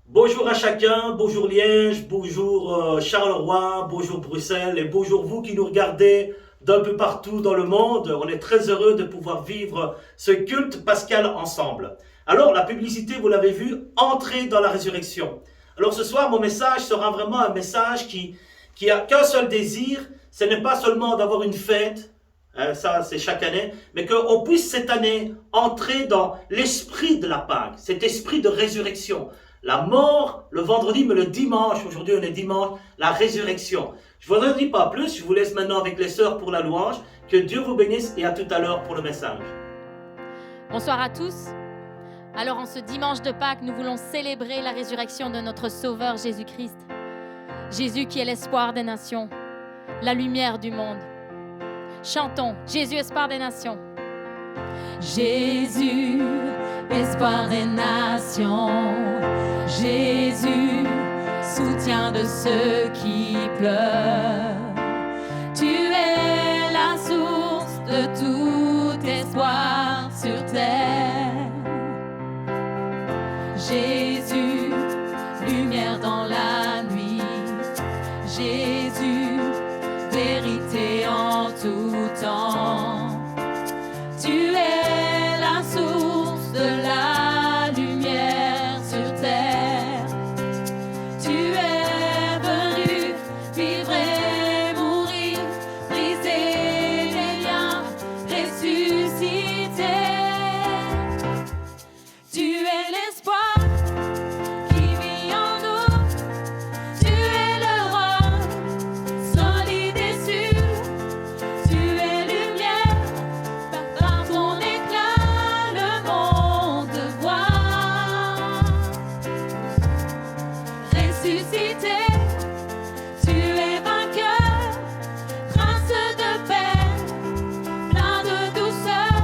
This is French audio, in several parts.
Bonjour à chacun, bonjour Liège, bonjour Charleroi, bonjour Bruxelles et bonjour vous qui nous regardez d'un peu partout dans le monde. On est très heureux de pouvoir vivre ce culte pascal ensemble. Alors la publicité, vous l'avez vu, entrer dans la résurrection. Alors ce soir, mon message sera vraiment un message qui a qu'un seul désir, ce n'est pas seulement d'avoir une fête, ça c'est chaque année, mais qu'on puisse cette année entrer dans l'esprit de la Pâque, cet esprit de résurrection. La mort le vendredi, mais le dimanche, aujourd'hui on est dimanche, la résurrection. Je ne vous en dis pas plus, je vous laisse maintenant avec les sœurs pour la louange. Que Dieu vous bénisse et à tout à l'heure pour le message. Bonsoir à tous. Alors en ce dimanche de Pâques, nous voulons célébrer la résurrection de notre Sauveur Jésus-Christ. Jésus qui est l'espoir des nations, la lumière du monde. Chantons, Jésus, espoir des nations. Jésus, espoir des nations. Jésus, soutien de ceux qui pleurent. Tu es la source de tout espoir sur terre. Jésus, lumière dans la nuit. Jésus, vérité en tout temps. Tu es la source de la lumière sur terre. Tu es venu vivre et mourir, briser les liens, ressusciter. Tu es l'espoir qui vit en nous. Tu es le roi, solide et sûr. Tu es lumière, par ton éclat le monde voit. Ressuscité, tu es vainqueur, prince de paix, plein de douceur,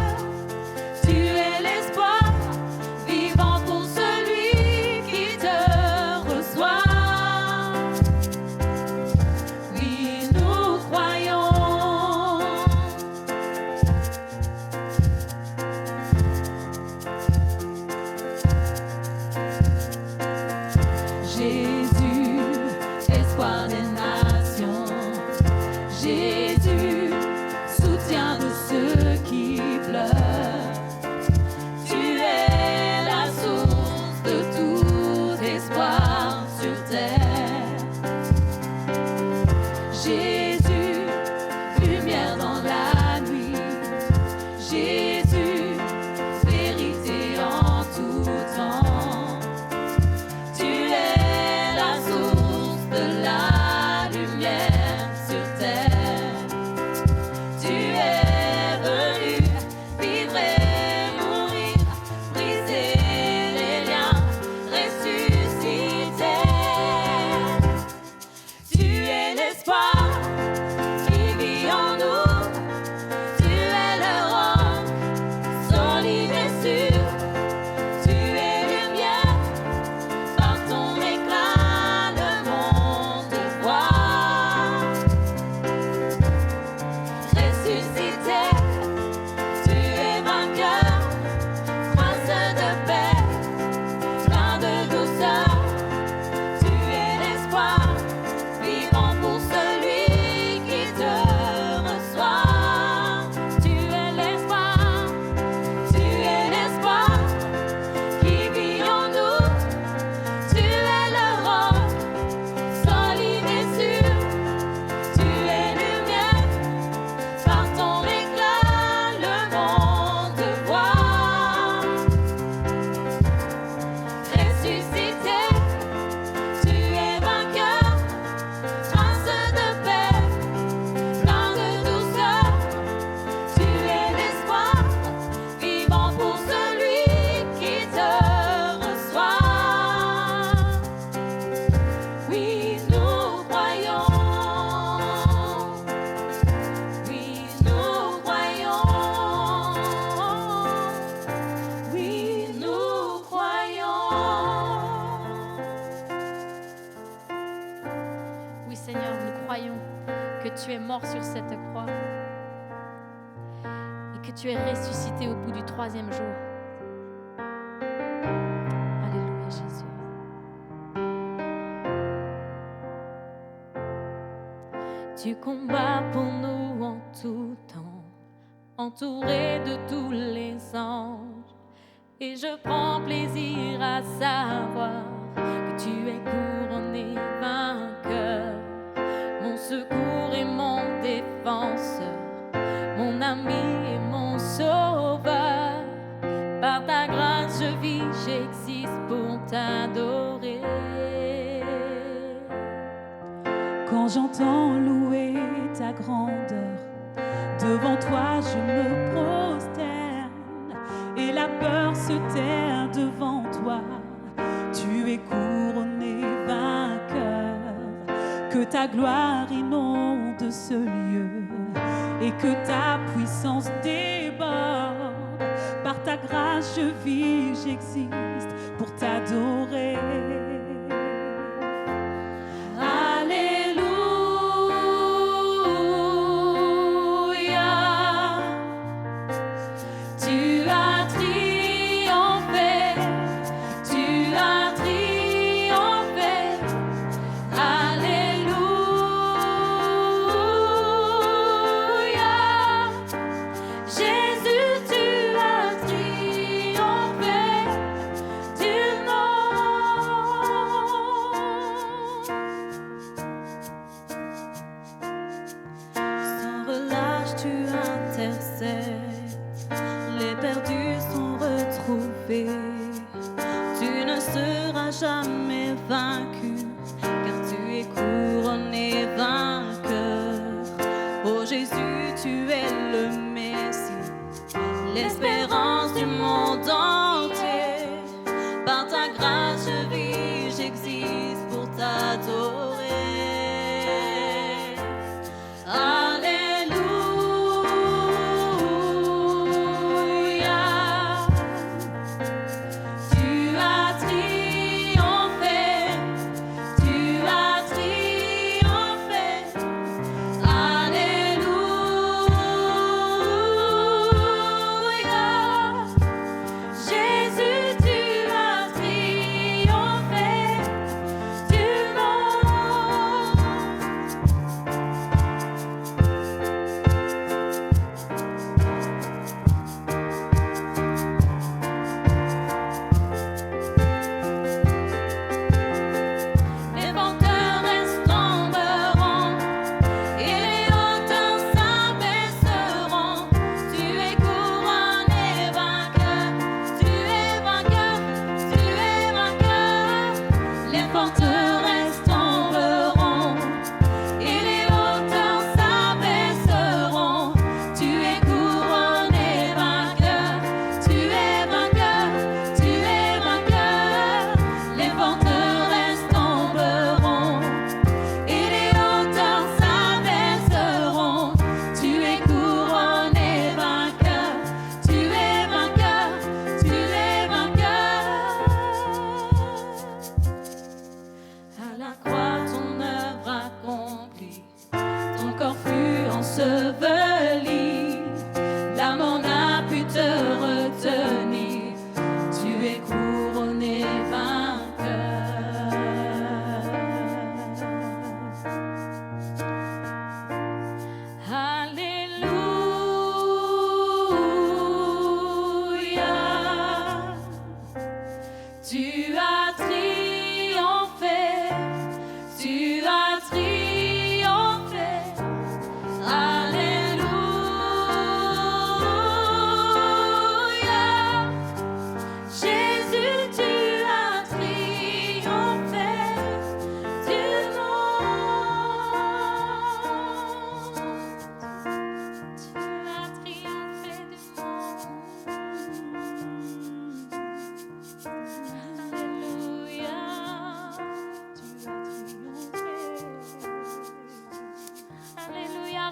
tu es mort sur cette croix et que tu es ressuscité au bout du 3e jour. Alléluia, Jésus. Tu combats pour nous en tout temps, entouré de tous les anges. Et je prends plaisir à savoir que tu es couronné vainqueur, mon secours et mon défenseur, mon ami et mon sauveur. Par ta grâce je vis, j'existe pour t'adorer. Quand j'entends louer ta grandeur, devant toi je me prosterne et la peur se terre devant toi. Tu es couronné vainqueur, que ta gloire inonde ce lieu et que ta puissance déborde. Par ta grâce je vis, j'existe pour t'adorer. Les perdus sont retrouvés. Tu ne seras jamais vaincu, car tu es couronné vainqueur. Oh Jésus, tu es le Messie, l'espérance du monde entier. Par ta grâce je vis, j'existe pour t'adorer.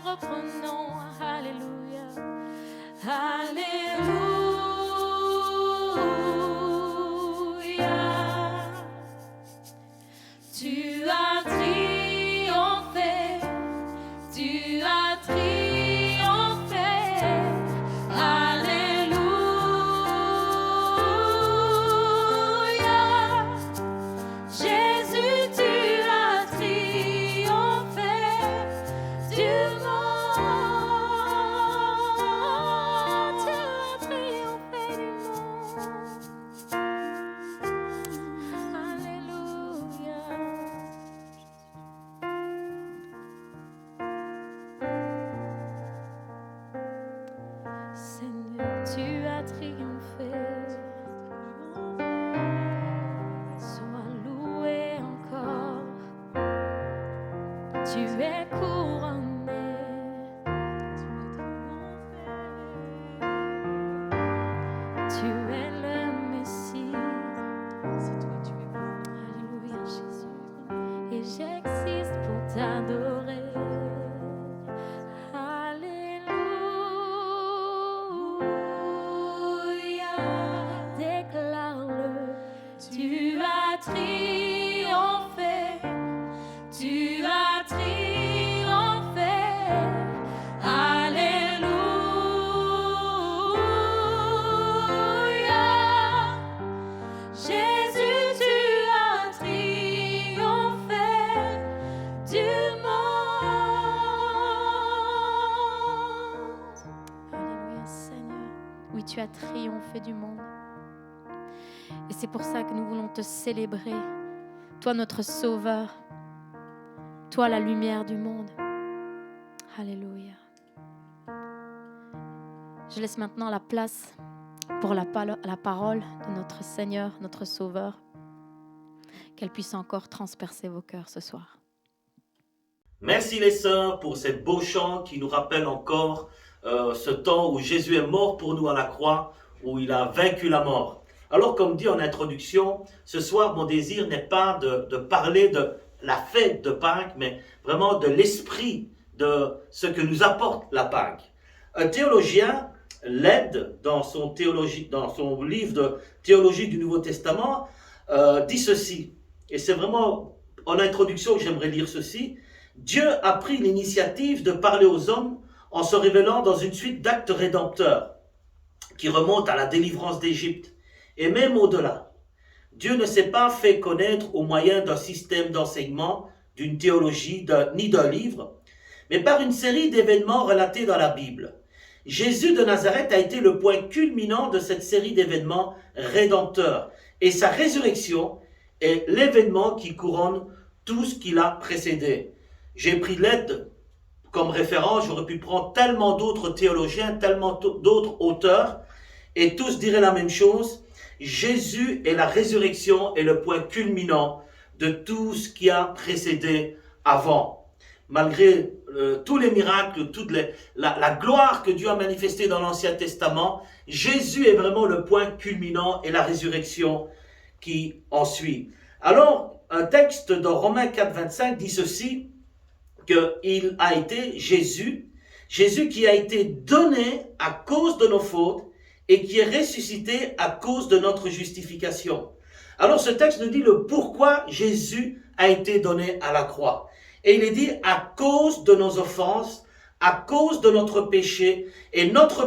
Reprenons, alléluia, alléluia. Tu as triomphé, tu Oui, tu as triomphé du monde. Et c'est pour ça que nous voulons te célébrer. Toi, notre Sauveur. Toi, la lumière du monde. Alléluia. Je laisse maintenant la place pour la parole de notre Seigneur, notre Sauveur. Qu'elle puisse encore transpercer vos cœurs ce soir. Merci les sœurs pour ces beaux chants qui nous rappellent encore ce temps où Jésus est mort pour nous à la croix, où il a vaincu la mort. Alors comme dit en introduction, ce soir mon désir n'est pas de parler de la fête de Pâques, mais vraiment de l'esprit de ce que nous apporte la Pâques. Un théologien l'aide dans son livre de théologie du Nouveau Testament, dit ceci, et c'est vraiment en introduction que j'aimerais lire ceci. Dieu a pris l'initiative de parler aux hommes en se révélant dans une suite d'actes rédempteurs qui remontent à la délivrance d'Égypte et même au-delà. Dieu ne s'est pas fait connaître au moyen d'un système d'enseignement, d'une théologie, ni d'un livre, mais par une série d'événements relatés dans la Bible. Jésus de Nazareth a été le point culminant de cette série d'événements rédempteurs et sa résurrection est l'événement qui couronne tout ce qui l'a précédé. J'ai pris l'aide comme référence, j'aurais pu prendre tellement d'autres théologiens, tellement d'autres auteurs, et tous diraient la même chose. Jésus est la résurrection et le point culminant de tout ce qui a précédé avant. Malgré tous les miracles, toute la gloire que Dieu a manifestée dans l'Ancien Testament, Jésus est vraiment le point culminant et la résurrection qui en suit. Alors, un texte dans Romains 4, 25 dit ceci, qu'il a été Jésus qui a été donné à cause de nos fautes et qui est ressuscité à cause de notre justification. Alors ce texte nous dit le pourquoi Jésus a été donné à la croix. Et il est dit à cause de nos offenses, à cause de notre péché, et notre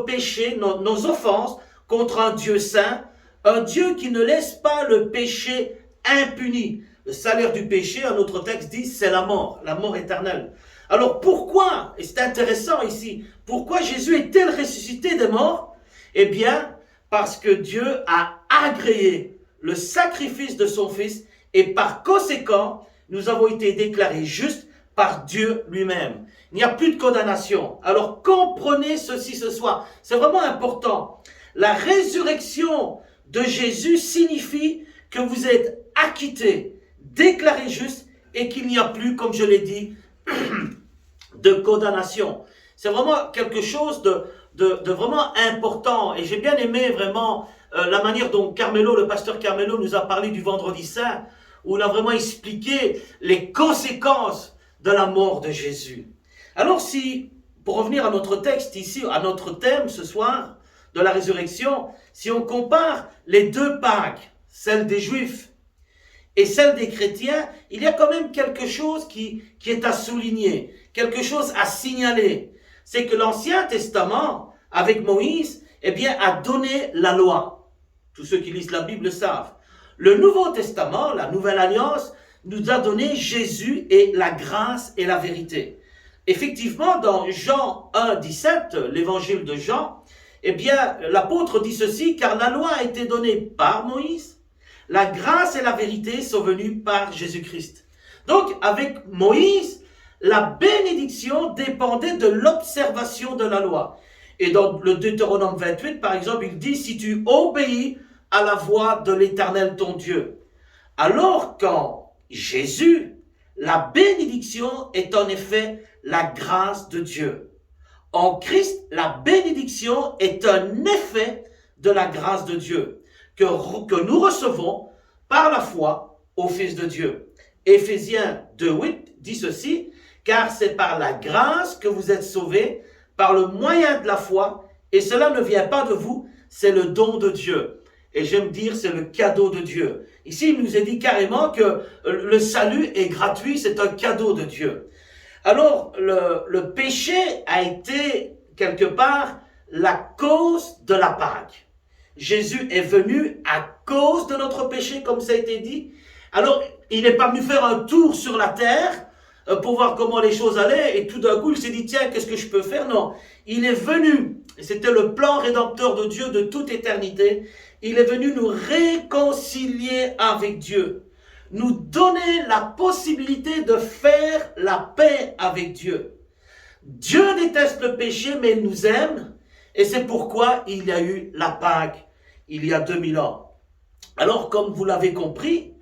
péché, nos offenses contre un Dieu saint, un Dieu qui ne laisse pas le péché impuni. Le salaire du péché, un autre texte dit, c'est la mort éternelle. Alors pourquoi, et c'est intéressant ici, pourquoi Jésus est-il ressuscité des morts? Eh bien, parce que Dieu a agréé le sacrifice de son Fils et par conséquent, nous avons été déclarés justes par Dieu lui-même. Il n'y a plus de condamnation. Alors comprenez ceci ce soir, c'est vraiment important. La résurrection de Jésus signifie que vous êtes acquittés, déclaré juste et qu'il n'y a plus, comme je l'ai dit, de condamnation. C'est vraiment quelque chose de vraiment important et j'ai bien aimé vraiment la manière dont le pasteur Carmelo nous a parlé du Vendredi Saint où il a vraiment expliqué les conséquences de la mort de Jésus. Alors pour revenir à notre texte ici, à notre thème ce soir de la résurrection, si on compare les deux Pâques, celle des Juifs et celle des chrétiens, il y a quand même quelque chose qui est à souligner, quelque chose à signaler. C'est que l'Ancien Testament, avec Moïse, a donné la loi. Tous ceux qui lisent la Bible le savent. Le Nouveau Testament, la Nouvelle Alliance, nous a donné Jésus et la grâce et la vérité. Effectivement, dans Jean 1, 17, l'évangile de Jean, l'apôtre dit ceci, car la loi a été donnée par Moïse, la grâce et la vérité sont venues par Jésus-Christ. Donc, avec Moïse, la bénédiction dépendait de l'observation de la loi. Et dans le Deutéronome 28, par exemple, il dit, si tu obéis à la voix de l'Éternel ton Dieu. Alors qu'en Jésus, la bénédiction est en effet la grâce de Dieu. En Christ, la bénédiction est un effet de la grâce de Dieu que nous recevons par la foi au Fils de Dieu. Éphésiens 2:8 dit ceci, car c'est par la grâce que vous êtes sauvés, par le moyen de la foi, et cela ne vient pas de vous, c'est le don de Dieu. Et j'aime dire, c'est le cadeau de Dieu. Ici, il nous est dit carrément que le salut est gratuit, c'est un cadeau de Dieu. Alors, le péché a été, quelque part, la cause de la Pâque. Jésus est venu à cause de notre péché, comme ça a été dit. Alors, il n'est pas venu faire un tour sur la terre pour voir comment les choses allaient, et tout d'un coup, il s'est dit, tiens, qu'est-ce que je peux faire? Non, il est venu, et c'était le plan rédempteur de Dieu de toute éternité, il est venu nous réconcilier avec Dieu, nous donner la possibilité de faire la paix avec Dieu. Dieu déteste le péché, mais il nous aime, et c'est pourquoi il y a eu la Pâque il y a 2000 ans. Alors, comme vous l'avez compris,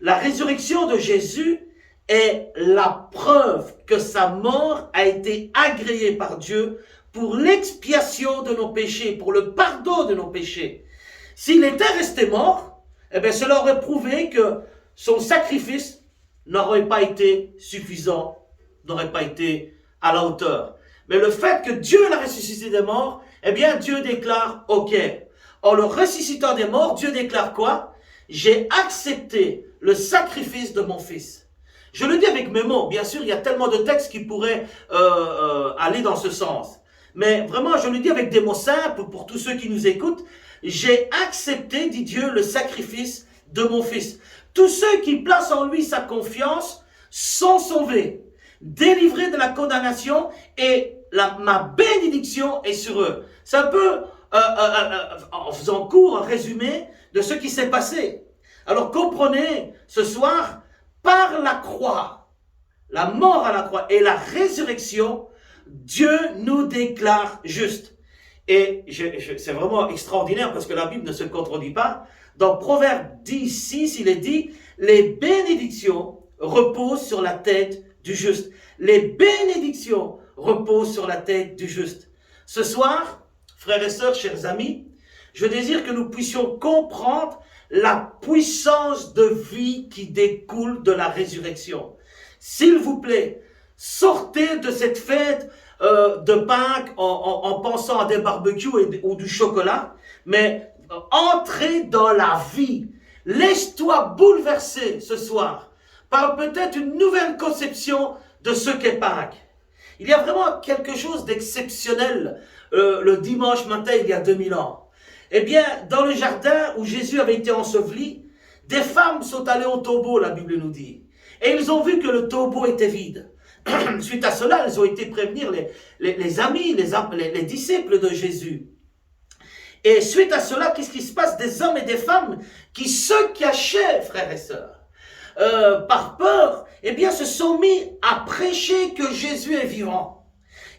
la résurrection de Jésus est la preuve que sa mort a été agréée par Dieu pour l'expiation de nos péchés, pour le pardon de nos péchés. S'il était resté mort, eh bien, cela aurait prouvé que son sacrifice n'aurait pas été suffisant, n'aurait pas été à la hauteur. Mais le fait que Dieu l'a ressuscité des morts, eh bien, Dieu déclare « OK ». En le ressuscitant des morts, Dieu déclare quoi? J'ai accepté le sacrifice de mon fils. Je le dis avec mes mots. Bien sûr, il y a tellement de textes qui pourraient aller dans ce sens. Mais vraiment, je le dis avec des mots simples pour tous ceux qui nous écoutent. J'ai accepté, dit Dieu, le sacrifice de mon fils. Tous ceux qui placent en lui sa confiance sont sauvés, délivrés de la condamnation et ma bénédiction est sur eux. C'est un peu, en faisant court, un résumé de ce qui s'est passé. Alors comprenez ce soir, par la croix, la mort à la croix et la résurrection, Dieu nous déclare justes. Et c'est vraiment extraordinaire parce que la Bible ne se contredit pas. Dans Proverbe 10:6, il est dit, les bénédictions reposent sur la tête du juste. Les bénédictions reposent sur la tête du juste. Ce soir, frères et sœurs, chers amis, je désire que nous puissions comprendre la puissance de vie qui découle de la résurrection. S'il vous plaît, sortez de cette fête de Pâques en pensant à des barbecues ou du chocolat, mais entrez dans la vie. Laisse-toi bouleverser ce soir par peut-être une nouvelle conception de ce qu'est Pâques. Il y a vraiment quelque chose d'exceptionnel le dimanche matin il y a 2000 ans. Eh bien, dans le jardin où Jésus avait été enseveli, des femmes sont allées au tombeau, la Bible nous dit. Et ils ont vu que le tombeau était vide. Suite à cela, elles ont été prévenir les amis, les disciples de Jésus. Et suite à cela, qu'est-ce qui se passe? Des hommes et des femmes qui se cachaient, frères et sœurs, par peur, eh bien, se sont mis à prêcher que Jésus est vivant,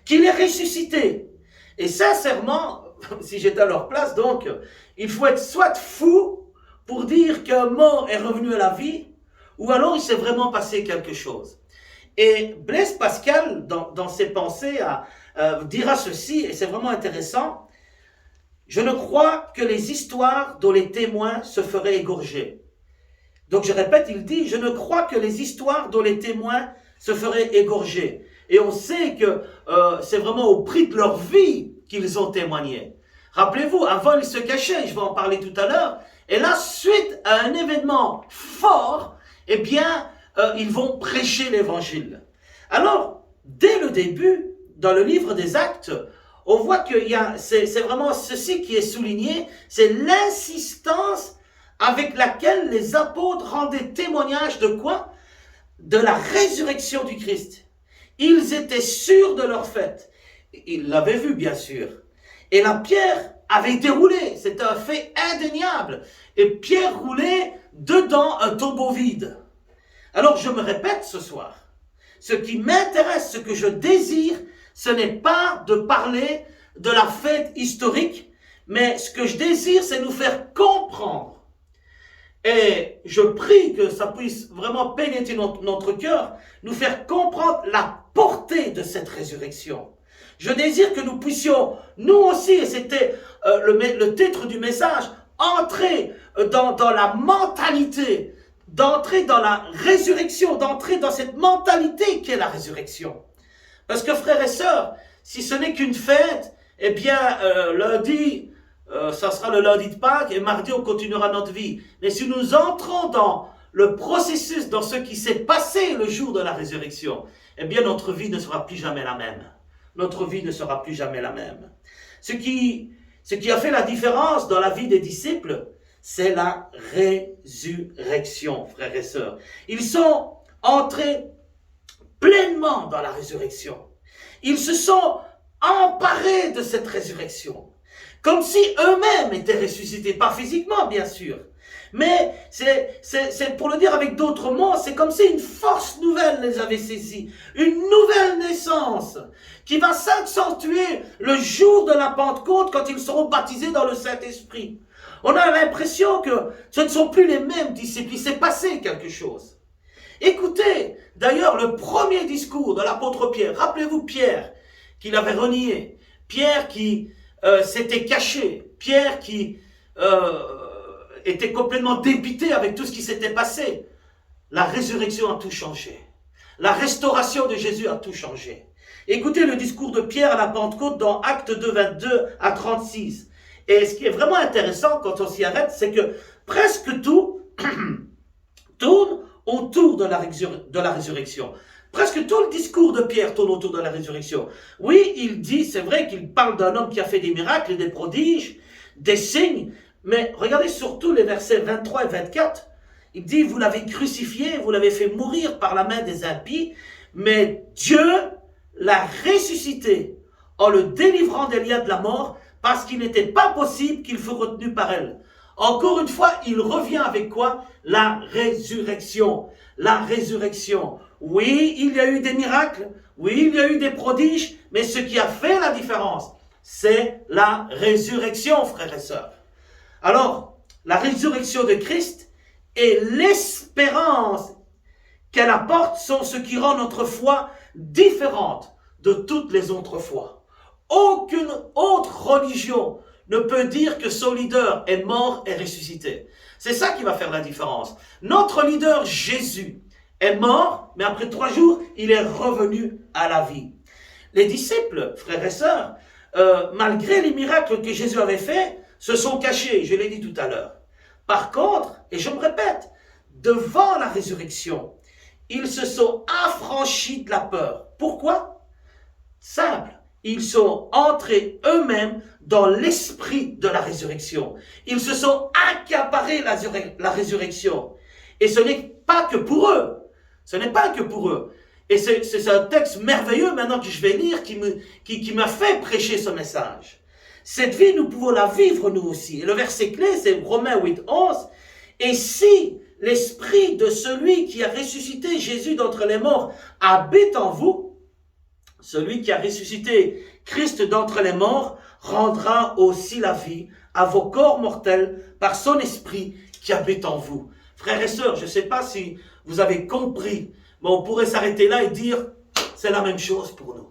qu'il est ressuscité. Et sincèrement, si j'étais à leur place, donc, il faut être soit fou pour dire qu'un mort est revenu à la vie, ou alors il s'est vraiment passé quelque chose. Et Blaise Pascal, dans ses pensées, dira ceci, et c'est vraiment intéressant, je ne crois que les histoires dont les témoins se feraient égorger. Donc je répète, il dit, je ne crois que les histoires dont les témoins se feraient égorger. Et on sait que c'est vraiment au prix de leur vie qu'ils ont témoigné. Rappelez-vous, avant ils se cachaient, je vais en parler tout à l'heure, et là, suite à un événement fort, eh bien, ils vont prêcher l'évangile. Alors, dès le début, dans le livre des Actes, on voit que c'est vraiment ceci qui est souligné, c'est l'insistance avec laquelle les apôtres rendaient témoignage de quoi? De la résurrection du Christ. Ils étaient sûrs de leur fait. Ils l'avaient vu, bien sûr. Et la pierre avait été roulée. C'était un fait indéniable. Et pierre roulée dedans un tombeau vide. Alors, je me répète ce soir. Ce qui m'intéresse, ce que je désire, ce n'est pas de parler de la fête historique, mais ce que je désire, c'est nous faire comprendre. Et je prie que ça puisse vraiment pénétrer notre cœur, nous faire comprendre la portée de cette résurrection. Je désire que nous puissions, nous aussi, et c'était le titre du message, entrer dans la mentalité, d'entrer dans la résurrection, d'entrer dans cette mentalité qu'est la résurrection. Parce que frères et sœurs, si ce n'est qu'une fête, eh bien lundi, ça sera le lundi de Pâques et mardi on continuera notre vie. Mais si nous entrons dans le processus, dans ce qui s'est passé le jour de la résurrection, eh bien notre vie ne sera plus jamais la même. Notre vie ne sera plus jamais la même. Ce qui a fait la différence dans la vie des disciples, c'est la résurrection, frères et sœurs. Ils sont entrés pleinement dans la résurrection. Ils se sont emparés de cette résurrection. Comme si eux-mêmes étaient ressuscités, pas physiquement bien sûr. Mais c'est pour le dire avec d'autres mots, c'est comme si une force nouvelle les avait saisis. Une nouvelle naissance qui va s'accentuer le jour de la Pentecôte quand ils seront baptisés dans le Saint-Esprit. On a l'impression que ce ne sont plus les mêmes disciples, il s'est passé quelque chose. Écoutez, d'ailleurs, le premier discours de l'apôtre Pierre, rappelez-vous Pierre, qu'il avait renié, Pierre qui s'était caché, Pierre qui était complètement dépité avec tout ce qui s'était passé. La résurrection a tout changé. La restauration de Jésus a tout changé. Écoutez le discours de Pierre à la Pentecôte dans Actes 2, 22 à 36. Et ce qui est vraiment intéressant quand on s'y arrête, c'est que presque tout tourne autour de la résurrection. Presque tout le discours de Pierre tourne autour de la résurrection. Oui, il dit, c'est vrai qu'il parle d'un homme qui a fait des miracles et des prodiges, des signes, mais regardez surtout les versets 23 et 24. Il dit, vous l'avez crucifié, vous l'avez fait mourir par la main des impies, mais Dieu l'a ressuscité en le délivrant des liens de la mort, parce qu'il n'était pas possible qu'il fût retenu par elle. Encore une fois, il revient avec quoi? La résurrection. La résurrection. Oui, il y a eu des miracles. Oui, il y a eu des prodiges. Mais ce qui a fait la différence, c'est la résurrection, frères et sœurs. Alors, la résurrection de Christ et l'espérance qu'elle apporte sont ce qui rend notre foi différente de toutes les autres foi. Aucune autre religion ne peut dire que son leader est mort et ressuscité. C'est ça qui va faire la différence. Notre leader Jésus est mort, mais après 3 jours, il est revenu à la vie. Les disciples, frères et sœurs, malgré les miracles que Jésus avait faits, se sont cachés, je l'ai dit tout à l'heure. Par contre, et je me répète, devant la résurrection, ils se sont affranchis de la peur. Pourquoi? Simple. Ils sont entrés eux-mêmes dans l'esprit de la résurrection. Ils se sont accaparés la résurrection. Et ce n'est pas que pour eux. Ce n'est pas que pour eux. Et c'est un texte merveilleux maintenant que je vais lire qui m'a fait prêcher ce message. Cette vie, nous pouvons la vivre nous aussi. Et le verset clé, c'est Romains 8, 11. Et si l'esprit de celui qui a ressuscité Jésus d'entre les morts habite en vous, celui qui a ressuscité Christ d'entre les morts rendra aussi la vie à vos corps mortels par son esprit qui habite en vous. Frères et sœurs, je ne sais pas si vous avez compris, mais on pourrait s'arrêter là et dire, c'est la même chose pour nous.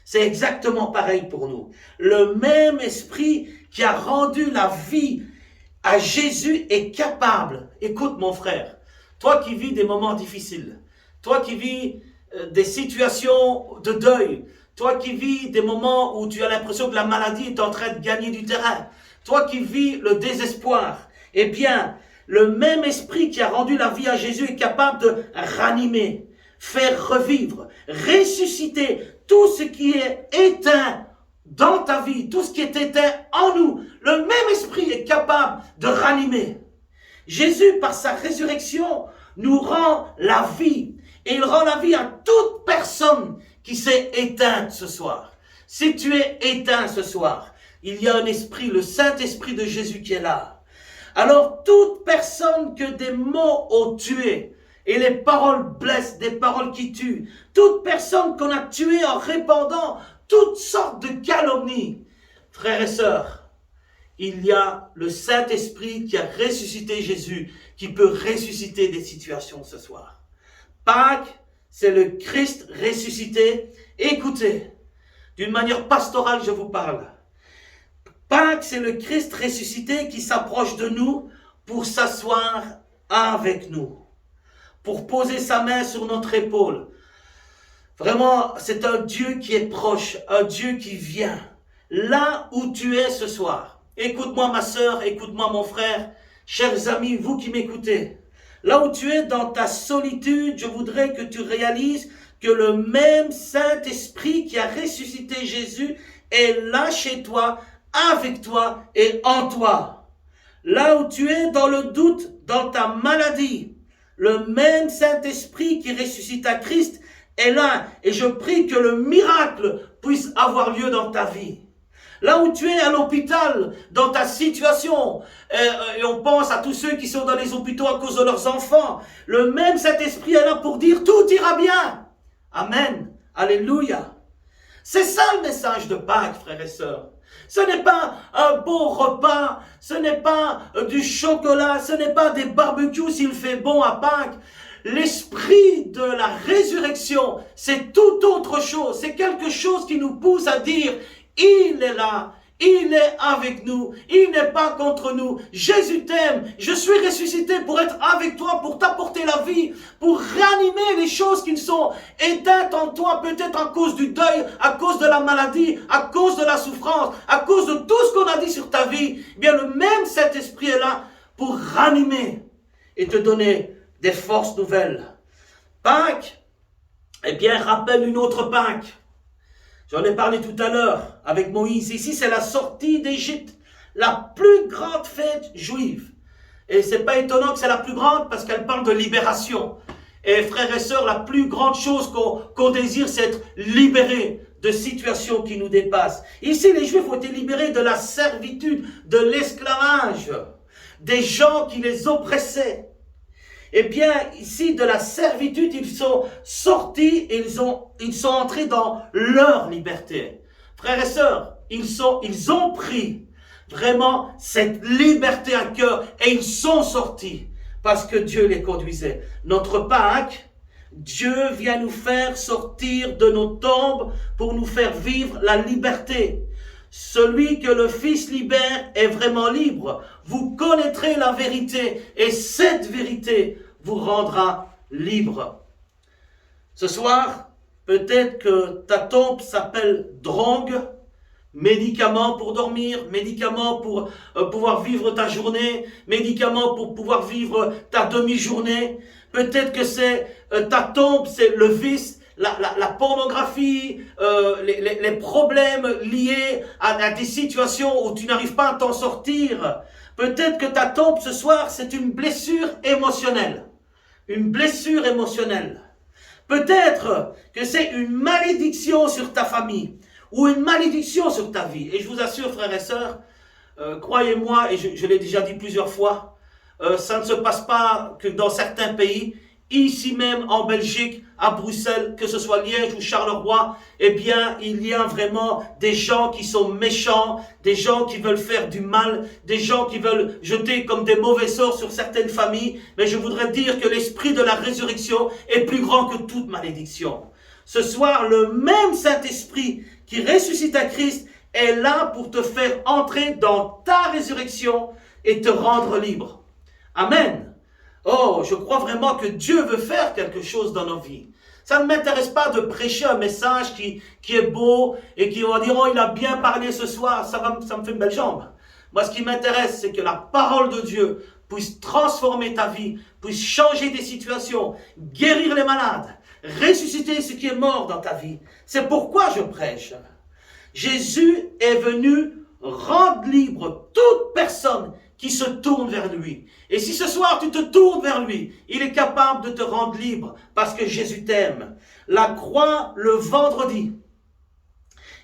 C'est exactement pareil pour nous. Le même esprit qui a rendu la vie à Jésus est capable. Écoute mon frère, toi qui vis des moments difficiles, toi qui vis des situations de deuil, toi qui vis des moments où tu as l'impression que la maladie est en train de gagner du terrain, toi qui vis le désespoir, eh bien, le même esprit qui a rendu la vie à Jésus est capable de ranimer, faire revivre, ressusciter tout ce qui est éteint dans ta vie, tout ce qui est éteint en nous. Le même esprit est capable de ranimer. Jésus, par sa résurrection, nous rend la vie. Et il rend la vie à toute personne qui s'est éteinte ce soir. Si tu es éteint ce soir, il y a un esprit, le Saint-Esprit de Jésus qui est là. Alors toute personne que des mots ont tué, et les paroles blessent, des paroles qui tuent, toute personne qu'on a tuée en répandant toutes sortes de calomnies, frères et sœurs, il y a le Saint-Esprit qui a ressuscité Jésus, qui peut ressusciter des situations ce soir. Pâques, c'est le Christ ressuscité. Écoutez, d'une manière pastorale, je vous parle. Pâques, c'est le Christ ressuscité qui s'approche de nous pour s'asseoir avec nous, pour poser sa main sur notre épaule. Vraiment, c'est un Dieu qui est proche, un Dieu qui vient là où tu es ce soir. Écoute-moi ma sœur, écoute-moi mon frère, chers amis, vous qui m'écoutez. Là où tu es dans ta solitude, je voudrais que tu réalises que le même Saint-Esprit qui a ressuscité Jésus est là chez toi, avec toi et en toi. Là où tu es dans le doute, dans ta maladie, le même Saint-Esprit qui ressuscita Christ est là et je prie que le miracle puisse avoir lieu dans ta vie. Là où tu es à l'hôpital, dans ta situation, et on pense à tous ceux qui sont dans les hôpitaux à cause de leurs enfants, le même Saint-Esprit est là pour dire tout ira bien. Amen. Alléluia. C'est ça le message de Pâques, frères et sœurs. Ce n'est pas un beau repas, ce n'est pas du chocolat, ce n'est pas des barbecues s'il fait bon à Pâques. L'esprit de la résurrection, c'est tout autre chose. C'est quelque chose qui nous pousse à dire, il est là, il est avec nous, il n'est pas contre nous. Jésus t'aime, je suis ressuscité pour être avec toi, pour t'apporter la vie, pour réanimer les choses qui sont éteintes en toi, peut-être à cause du deuil, à cause de la maladie, à cause de la souffrance, à cause de tout ce qu'on a dit sur ta vie. Eh bien, le même Saint-Esprit est là pour ranimer et te donner des forces nouvelles. Pâques, eh bien, rappelle une autre Pâques. J'en ai parlé tout à l'heure avec Moïse. Ici, c'est la sortie d'Égypte, la plus grande fête juive. Et c'est pas étonnant que c'est la plus grande parce qu'elle parle de libération. Et frères et sœurs, la plus grande chose qu'on désire, c'est être libéré de situations qui nous dépassent. Ici, les Juifs ont été libérés de la servitude, de l'esclavage, des gens qui les oppressaient. Eh bien, ici, de la servitude, ils sont sortis et ils sont entrés dans leur liberté. Frères et sœurs, ils ont pris vraiment cette liberté à cœur et ils sont sortis parce que Dieu les conduisait. Notre Pâques, Dieu vient nous faire sortir de nos tombes pour nous faire vivre la liberté. Celui que le Fils libère est vraiment libre. Vous connaîtrez la vérité et cette vérité vous rendra libre. Ce soir, peut-être que ta tombe s'appelle drogue, médicament pour dormir, médicament pour pouvoir vivre ta journée, médicament pour pouvoir vivre ta demi-journée. Peut-être que c'est ta tombe, c'est le vice, la pornographie, les problèmes liés à des situations où tu n'arrives pas à t'en sortir. Peut-être que ta tombe ce soir, c'est une blessure émotionnelle. Une blessure émotionnelle. Peut-être que c'est une malédiction sur ta famille ou une malédiction sur ta vie. Et je vous assure, frères et sœurs, croyez-moi, et je l'ai déjà dit plusieurs fois, ça ne se passe pas que dans certains pays. Ici même en Belgique, à Bruxelles, que ce soit Liège ou Charleroi, eh bien, il y a vraiment des gens qui sont méchants, des gens qui veulent faire du mal, des gens qui veulent jeter comme des mauvais sorts sur certaines familles. Mais je voudrais dire que l'esprit de la résurrection est plus grand que toute malédiction. Ce soir, le même Saint-Esprit qui ressuscite à Christ est là pour te faire entrer dans ta résurrection et te rendre libre. Amen. Oh, je crois vraiment que Dieu veut faire quelque chose dans nos vies. Ça ne m'intéresse pas de prêcher un message qui est beau et qui va dire, oh, il a bien parlé ce soir, ça me fait une belle jambe. Moi, ce qui m'intéresse, c'est que la parole de Dieu puisse transformer ta vie, puisse changer des situations, guérir les malades, ressusciter ce qui est mort dans ta vie. C'est pourquoi je prêche. Jésus est venu rendre libre toute personne qui se tourne vers lui. Et si ce soir tu te tournes vers lui, il est capable de te rendre libre parce que Jésus t'aime. La croix le vendredi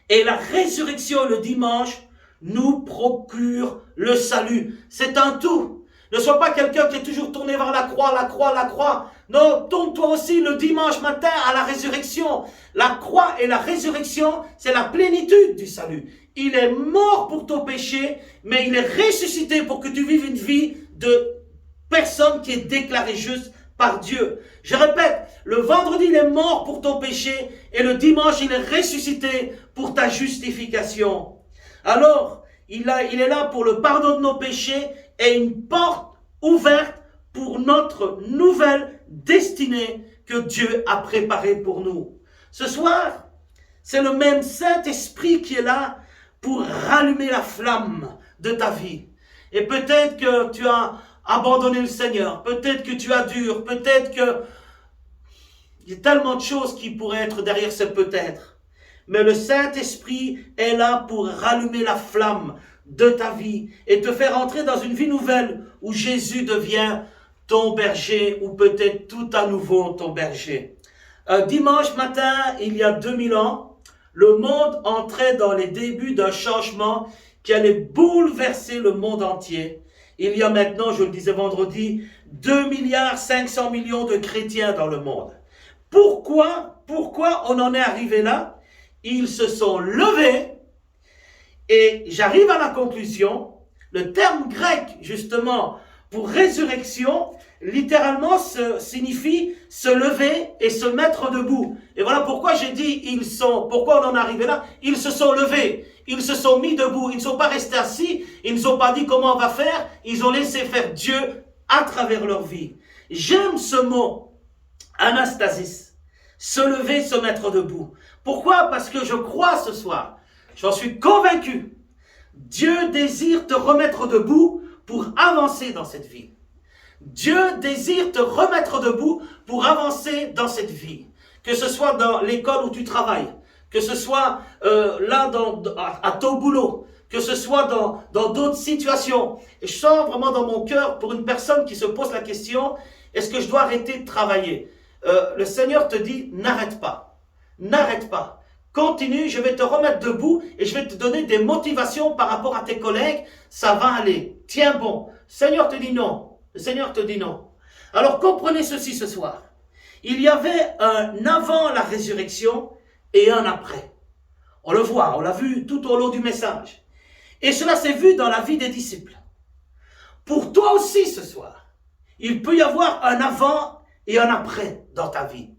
et la résurrection le dimanche nous procurent le salut. C'est un tout. Ne sois pas quelqu'un qui est toujours tourné vers la croix, la croix, la croix. Non, tourne-toi aussi le dimanche matin à la résurrection. La croix et la résurrection, c'est la plénitude du salut. Il est mort pour ton péché, mais il est ressuscité pour que tu vives une vie de personne qui est déclarée juste par Dieu. Je répète, le vendredi, il est mort pour ton péché et le dimanche, il est ressuscité pour ta justification. Alors, il est là pour le pardon de nos péchés et une porte ouverte pour notre nouvelle destinée que Dieu a préparée pour nous. Ce soir, c'est le même Saint-Esprit qui est là pour rallumer la flamme de ta vie. Et peut-être que tu as abandonné le Seigneur, peut-être que tu as dur, peut-être que il y a tellement de choses qui pourraient être derrière ce peut-être. Mais le Saint-Esprit est là pour rallumer la flamme de ta vie et te faire entrer dans une vie nouvelle où Jésus devient ton berger ou peut-être tout à nouveau ton berger. Dimanche matin, il y a 2000 ans, le monde entrait dans les débuts d'un changement qui allait bouleverser le monde entier. Il y a maintenant, je le disais vendredi, 2,5 milliards de chrétiens dans le monde. Pourquoi on en est arrivé là? Ils se sont levés et j'arrive à la conclusion, le terme grec justement pour résurrection, littéralement signifie se lever et se mettre debout. Et voilà pourquoi j'ai dit pourquoi on en est arrivé là? Ils se sont levés, ils se sont mis debout, ils ne sont pas restés assis, ils ne sont pas dit comment on va faire, ils ont laissé faire Dieu à travers leur vie. J'aime ce mot, anastasis, se lever, se mettre debout. Pourquoi? Parce que je crois ce soir, j'en suis convaincu, Dieu désire te remettre debout pour avancer dans cette vie. Dieu désire te remettre debout pour avancer dans cette vie. Que ce soit dans l'école où tu travailles, que ce soit à ton boulot, que ce soit dans d'autres situations. Et je sens vraiment dans mon cœur pour une personne qui se pose la question, est-ce que je dois arrêter de travailler? Le Seigneur te dit, n'arrête pas. N'arrête pas. Continue, je vais te remettre debout et je vais te donner des motivations par rapport à tes collègues. Ça va aller. Tiens bon. Le Seigneur te dit non. Le Seigneur te dit non. Alors comprenez ceci ce soir. Il y avait un avant la résurrection et un après. On le voit, on l'a vu tout au long du message. Et cela s'est vu dans la vie des disciples. Pour toi aussi ce soir, il peut y avoir un avant et un après dans ta vie.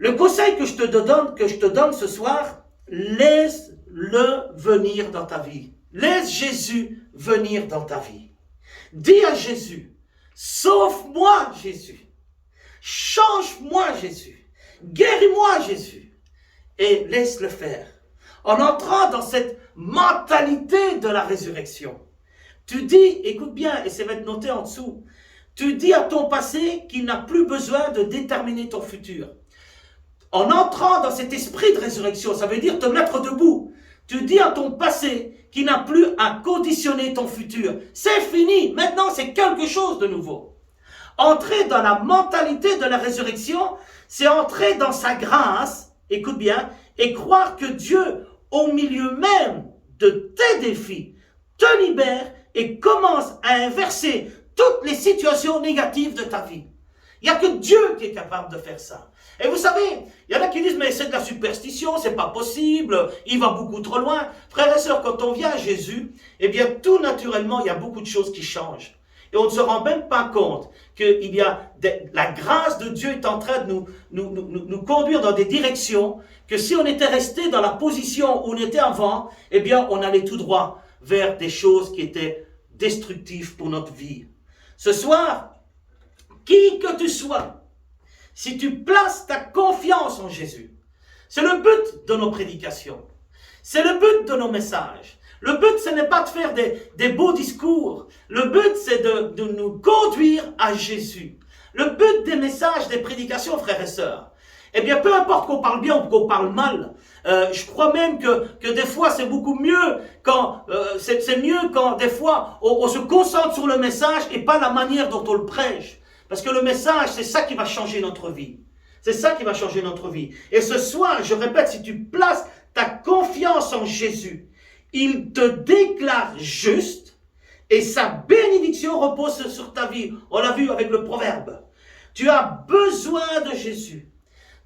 Le conseil que je te donne ce soir, laisse-le venir dans ta vie. Laisse Jésus venir dans ta vie. Dis à Jésus, sauve-moi Jésus. Change-moi Jésus. Guéris-moi Jésus. Et laisse-le faire. En entrant dans cette mentalité de la résurrection, tu dis, écoute bien, et ça va être noté en dessous, tu dis à ton passé qu'il n'a plus besoin de déterminer ton futur. En entrant dans cet esprit de résurrection, ça veut dire te mettre debout. Tu dis à ton passé qu'il n'a plus à conditionner ton futur. C'est fini. Maintenant, c'est quelque chose de nouveau. Entrer dans la mentalité de la résurrection, c'est entrer dans sa grâce, écoute bien, et croire que Dieu, au milieu même de tes défis, te libère et commence à inverser toutes les situations négatives de ta vie. Il n'y a que Dieu qui est capable de faire ça. Et vous savez, il y en a qui disent, mais c'est de la superstition, c'est pas possible, il va beaucoup trop loin. Frères et sœurs, quand on vient à Jésus, eh bien, tout naturellement, il y a beaucoup de choses qui changent. Et on ne se rend même pas compte que la grâce de Dieu est en train de nous conduire dans des directions que si on était resté dans la position où on était avant, eh bien, on allait tout droit vers des choses qui étaient destructives pour notre vie. Ce soir, qui que tu sois, si tu places ta confiance en Jésus, c'est le but de nos prédications, c'est le but de nos messages. Le but, ce n'est pas de faire des beaux discours. Le but, c'est de nous conduire à Jésus. Le but des messages, des prédications, frères et sœurs, eh bien, peu importe qu'on parle bien ou qu'on parle mal, je crois même que des fois, c'est beaucoup mieux quand, c'est mieux quand des fois, on se concentre sur le message et pas la manière dont on le prêche. Parce que le message, c'est ça qui va changer notre vie. C'est ça qui va changer notre vie. Et ce soir, je répète, si tu places ta confiance en Jésus, il te déclare juste et sa bénédiction repose sur ta vie. On l'a vu avec le proverbe. Tu as besoin de Jésus.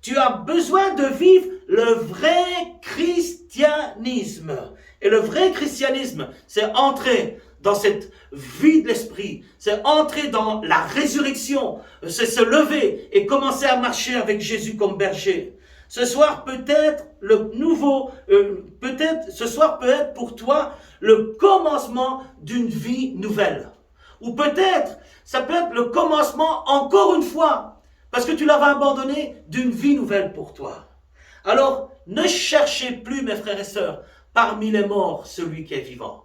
Tu as besoin de vivre le vrai christianisme. Et le vrai christianisme, c'est entrer dans cette vie de l'esprit. C'est entrer dans la résurrection. C'est se lever et commencer à marcher avec Jésus comme berger. Ce soir, peut-être ce soir peut être pour toi le commencement d'une vie nouvelle. Ou peut-être, ça peut être le commencement encore une fois, parce que tu l'avais abandonné, d'une vie nouvelle pour toi. Alors, ne cherchez plus, mes frères et sœurs, parmi les morts, celui qui est vivant.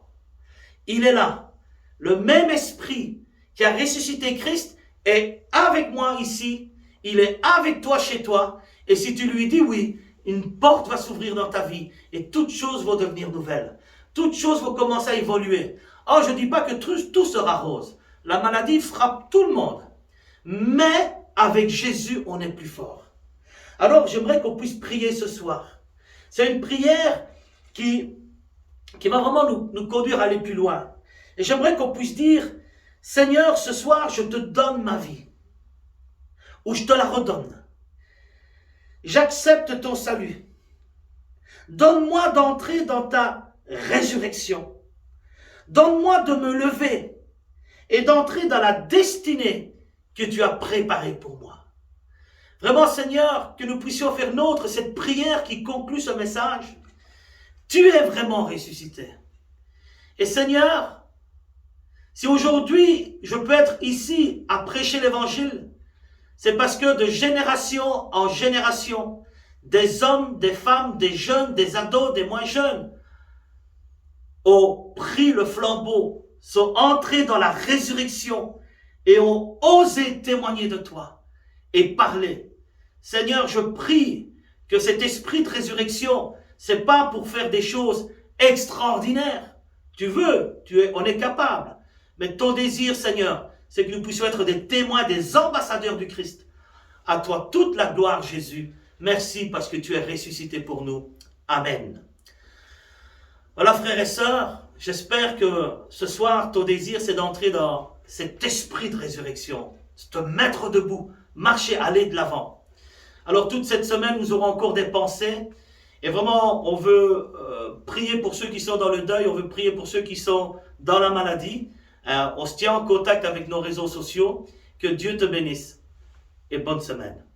Il est là. Le même esprit qui a ressuscité Christ est avec moi ici. Il est avec toi chez toi. Et si tu lui dis oui, une porte va s'ouvrir dans ta vie et toutes choses vont devenir nouvelles. Toutes choses vont commencer à évoluer. Oh, je ne dis pas que tout sera rose. La maladie frappe tout le monde. Mais avec Jésus, on est plus fort. Alors, j'aimerais qu'on puisse prier ce soir. C'est une prière qui va vraiment nous conduire à aller plus loin. Et j'aimerais qu'on puisse dire, Seigneur, ce soir, je te donne ma vie. Ou je te la redonne. J'accepte ton salut. Donne-moi d'entrer dans ta résurrection. Donne-moi de me lever et d'entrer dans la destinée que tu as préparée pour moi. Vraiment, Seigneur, que nous puissions faire nôtre cette prière qui conclut ce message. Tu es vraiment ressuscité. Et Seigneur, si aujourd'hui je peux être ici à prêcher l'évangile, c'est parce que de génération en génération, des hommes, des femmes, des jeunes, des ados, des moins jeunes, ont pris le flambeau, sont entrés dans la résurrection et ont osé témoigner de toi et parler. Seigneur, je prie que cet esprit de résurrection, c'est pas pour faire des choses extraordinaires. Tu veux, on est capable. Mais ton désir, Seigneur, c'est que nous puissions être des témoins, des ambassadeurs du Christ. À toi toute la gloire, Jésus. Merci parce que tu es ressuscité pour nous. Amen. Voilà, frères et sœurs, j'espère que ce soir, ton désir, c'est d'entrer dans cet esprit de résurrection, te mettre debout, marcher, aller de l'avant. Alors, toute cette semaine, nous aurons encore des pensées. Et vraiment, on veut prier pour ceux qui sont dans le deuil, on veut prier pour ceux qui sont dans la maladie. On se tient en contact avec nos réseaux sociaux. Que Dieu te bénisse et bonne semaine.